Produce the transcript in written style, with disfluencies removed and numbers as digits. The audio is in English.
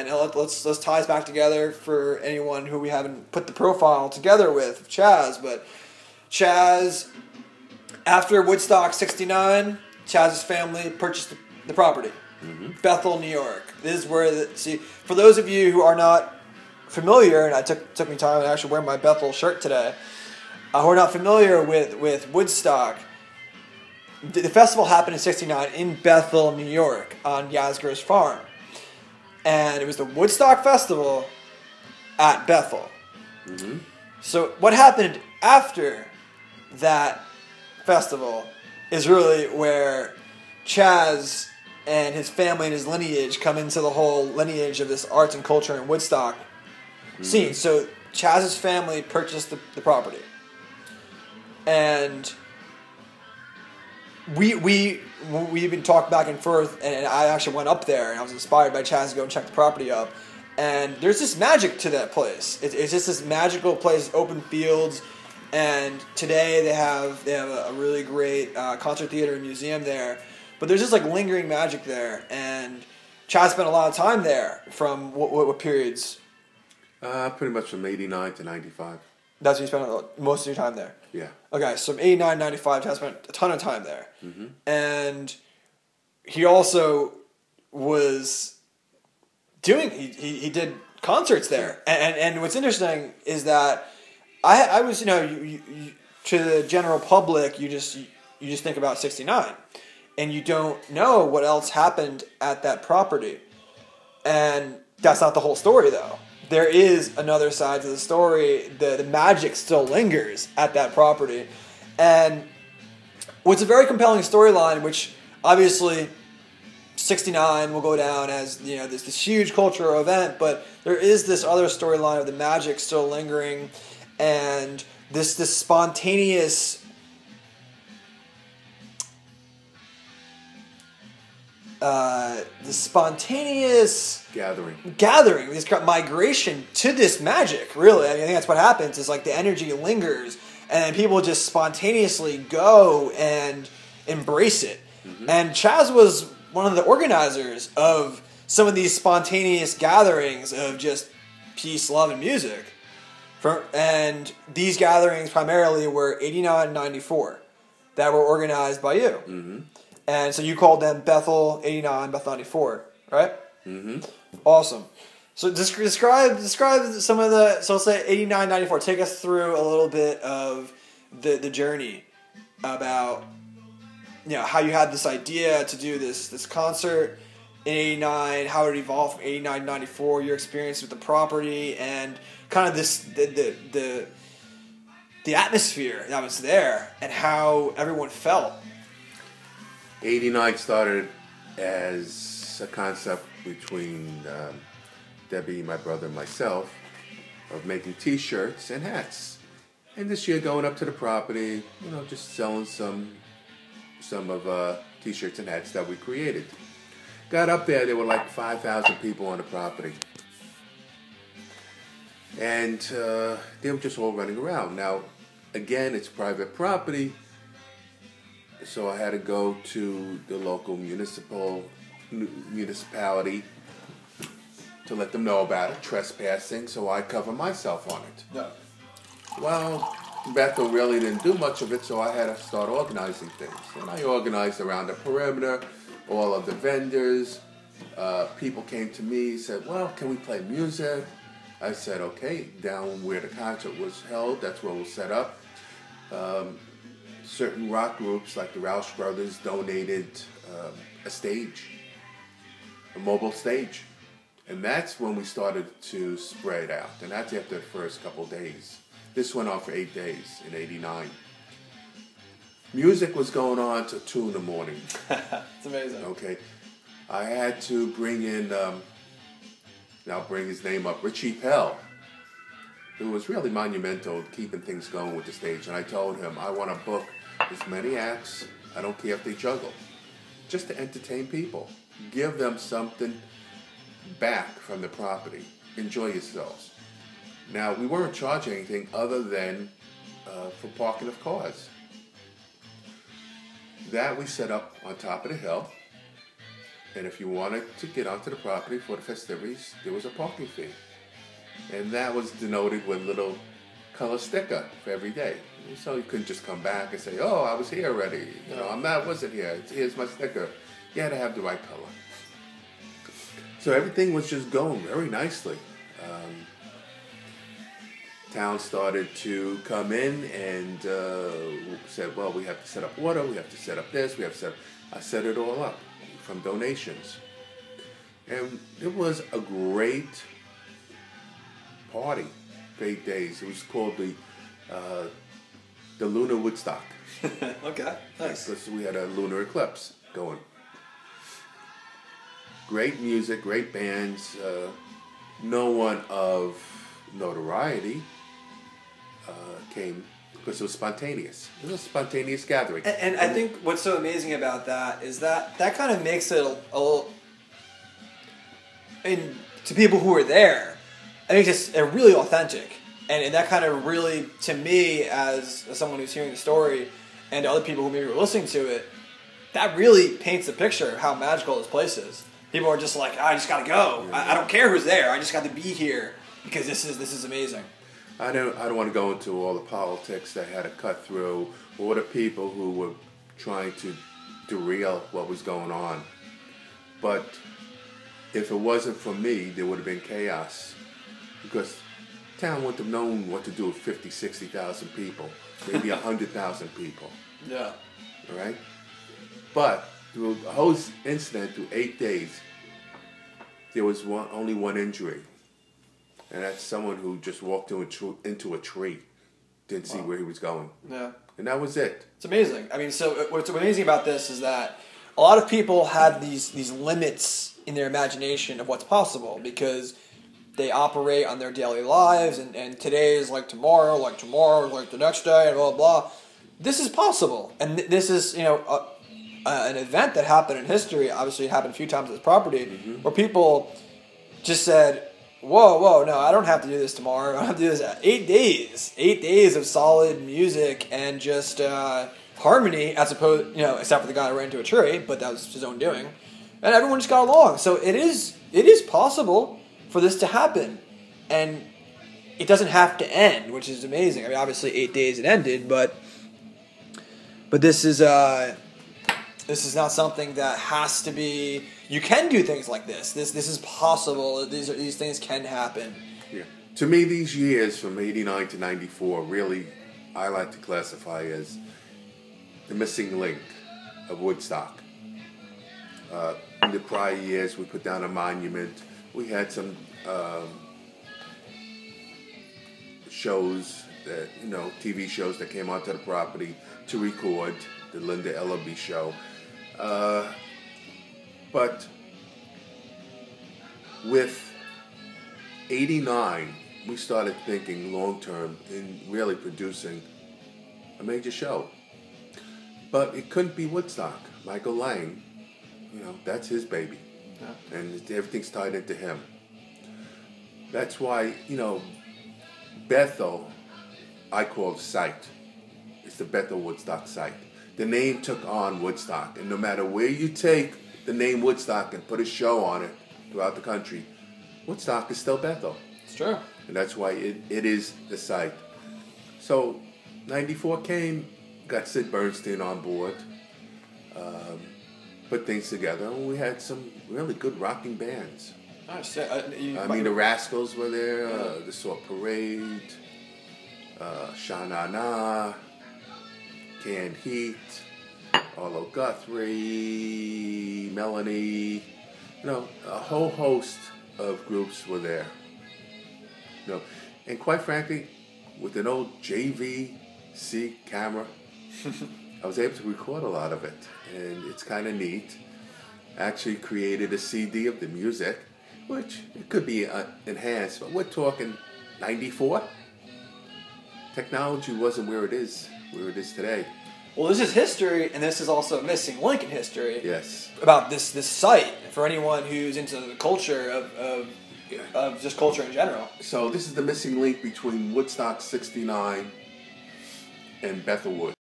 And let's tie us back together for anyone who we haven't put the profile together with Chaz. But Chaz, after Woodstock '69, Chaz's family purchased the property. Mm-hmm. Bethel, New York. This is where for those of you who are not familiar, and I took me time to actually wear my Bethel shirt today, who are not familiar with Woodstock, the festival happened in '69 in Bethel, New York, on Yasgur's farm. And it was the Woodstock Festival at Bethel. Mm-hmm. So what happened after that festival is really where Chaz and his family and his lineage come into the whole lineage of this arts and culture and Woodstock scene. So Chaz's family purchased the property. And we've been talking back and forth, and I actually went up there, and I was inspired by Chaz to go and check the property up. And there's this magic to that place. It's just this magical place, open fields. And today they have a really great concert theater and museum there. But there's just like lingering magic there. And Chaz spent a lot of time there. From what periods? Pretty much from 89 to 95. That's when you spent most of your time there? Yeah. Okay, so from 89 to 95, Chaz spent a ton of time there. Mm-hmm. And he also was doing, he did concerts there. And what's interesting is that I was, you, to the general public, you just think about '69, and you don't know what else happened at that property. And that's not the whole story, though. There is another side to the story. The magic still lingers at that property. And what's a very compelling storyline, which obviously '69 will go down as this huge cultural event, but there is this other storyline of the magic still lingering, and this spontaneous gathering, this migration to this magic, really. I think that's what happens, is like the energy lingers, and people just spontaneously go and embrace it. Mm-hmm. And Chaz was one of the organizers of some of these spontaneous gatherings of just peace, love, and music. And these gatherings primarily were '89 and '94 that were organized by you. Mm-hmm. And so you called them Bethel '89, Bethel '94, right? Mm-hmm. Awesome. So describe some of the, so let's say '89, '94. Take us through a little bit of the journey about how you had this idea to do this concert in '89, how it evolved from '89 to '94, your experience with the property, and kind of the atmosphere that was there and how everyone felt. '89 started as a concept between Debbie, my brother, and myself of making T-shirts and hats. And this year, going up to the property, just selling some of T-shirts and hats that we created. Got up there were like 5,000 people on the property. And they were just all running around. Now, again, it's private property, so I had to go to the local municipality to let them know about it, trespassing, so I cover myself on it. No. Well, Bethel really didn't do much of it, so I had to start organizing things. And I organized around the perimeter, all of the vendors. People came to me, said, well, can we play music? I said, okay, down where the concert was held, that's where we'll set up. Certain rock groups, like the Roush Brothers, donated a stage, a mobile stage. And that's when we started to spread out. And that's after the first couple of days. This went on for 8 days in '89. Music was going on till 2 in the morning. It's amazing. Okay. I had to bring in, I'll bring his name up, Richie Pell, who was really monumental keeping things going with the stage. And I told him, I want to book as many acts, I don't care if they juggle, just to entertain people. Give them something back from the property. Enjoy yourselves. Now, we weren't charging anything other than for parking of cars. That we set up on top of the hill. And if you wanted to get onto the property for the festivities, there was a parking fee. And that was denoted with a little color sticker for every day. So you couldn't just come back and say, oh, I was here already. Wasn't here. Here's my sticker. You had to have the right color. So everything was just going very nicely. Town started to come in and said, well, we have to set up water, we have to set up this, I set it all up from donations. And it was a great party, great days. It was called the Lunar Woodstock. Okay, nice. Because we had a lunar eclipse going. Great music, great bands. No one of notoriety came because it was spontaneous. It was a spontaneous gathering. And I think what's so amazing about that is that kind of makes it a little... And to people who were there, I think it's really authentic. And that kind of really, to me, as someone who's hearing the story, and to other people who maybe were listening to it, that really paints a picture of how magical this place is. People are just like, I just got to go. I don't care who's there. I just got to be here because this is amazing. I don't want to go into all the politics that had to cut through, or the people who were trying to derail what was going on. But if it wasn't for me, there would have been chaos. Because town wouldn't have known what to do with 50, 60,000 people, maybe 100,000 people. Yeah. All right? But through the whole incident, through 8 days, there was only one injury. And that's someone who just walked into a tree, didn't see where he was going. Yeah. And that was it. It's amazing. I mean, so what's amazing about this is that a lot of people have these limits in their imagination of what's possible because they operate on their daily lives, and today is like tomorrow is like the next day, and blah, blah. This is possible. And this is, an event that happened in history. Obviously, it happened a few times at this property, where people just said, whoa, no, I don't have to do this tomorrow. I don't have to do this. 8 days. 8 days of solid music and just harmony, as opposed, except for the guy who ran into a tree, but that was his own doing. And everyone just got along. So it is possible for this to happen. And it doesn't have to end, which is amazing. I mean, obviously 8 days it ended, but this is not something that has to be. You can do things like this. This is possible. These things can happen. Yeah. To me, these years from '89 to '94 really, I like to classify as the missing link of Woodstock. In the prior years, we put down a monument. We had some shows that TV shows that came onto the property to record the Linda Ellaby show. But with '89, we started thinking long term in really producing a major show. But it couldn't be Woodstock. Michael Lang, that's his baby. Yeah. And everything's tied into him. That's why, Bethel, I call the site. It's the Bethel Woodstock site. The name took on Woodstock. And no matter where you take the name Woodstock and put a show on it throughout the country, Woodstock is still Bethel. It's true. And that's why it is the site. So, '94 came, got Sid Bernstein on board, put things together, and we had some really good rocking bands. Nice. The Rascals were there, the Saw Parade, Sha Na Na, Canned Heat, Arlo Guthrie, Melanie, a whole host of groups were there. And quite frankly, with an old JVC camera, I was able to record a lot of it, and it's kind of neat. Actually created a CD of the music, which it could be enhanced, but we're talking '94. Technology wasn't where it is today. Well, this is history, and this is also a missing link in history. Yes. About this site, for anyone who's into the culture of just culture in general. So this is the missing link between Woodstock '69 and Bethelwood.